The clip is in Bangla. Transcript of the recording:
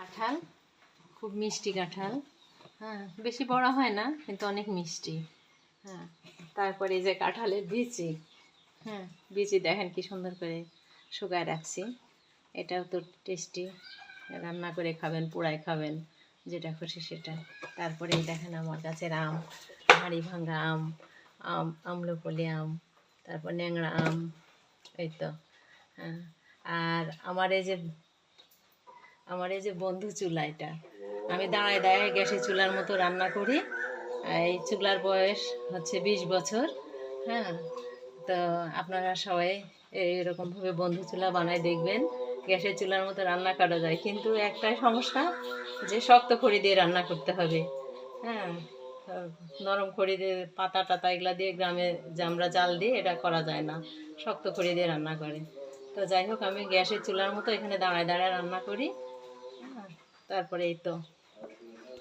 কাঁঠাল, খুব মিষ্টি কাঁঠাল। হ্যাঁ, বেশি বড় হয় না কিন্তু অনেক মিষ্টি। হ্যাঁ, তারপরে এই যে কাঁঠালের বিচি। হ্যাঁ, বিচি দেখেন কি সুন্দর করে শুকায় রাখছি। এটাও তো টেস্টি, রান্না করে খাবেন, পোড়ায় খাবেন, যেটা খুশি সেটা। তারপরে দেখেন আমার গাছের আম, হাড়ি ভাঙ্গা আম, আমলপলি আম, তারপর ন্যাংরা আম, এই তো। হ্যাঁ, আর আমার এই যে বন্ধু চুলা, এটা আমি দাঁড়ায় দাঁড়ায় গ্যাসের চুলার মতো রান্না করি। এই চুলার বয়স হচ্ছে 20 বছর। হ্যাঁ, তো আপনারা সবাই এরকমভাবে বন্ধু চুলা বানায় দেখবেন, গ্যাসের চুলার মতো রান্না করা যায়। কিন্তু একটাই সমস্যা, যে শক্ত খড়ি দিয়ে রান্না করতে হবে। হ্যাঁ, নরম খড়ি দিয়ে পাতা টাতা এগুলা দিয়ে গ্রামে যে আমরা জাল দিয়ে এটা করা যায় না, শক্ত খড়ি দিয়ে রান্না করে। তো যাই হোক, আমি গ্যাসের চুলার মতো এখানে দাঁড়ায় দাঁড়ায় রান্না করি। তারপরে এই তো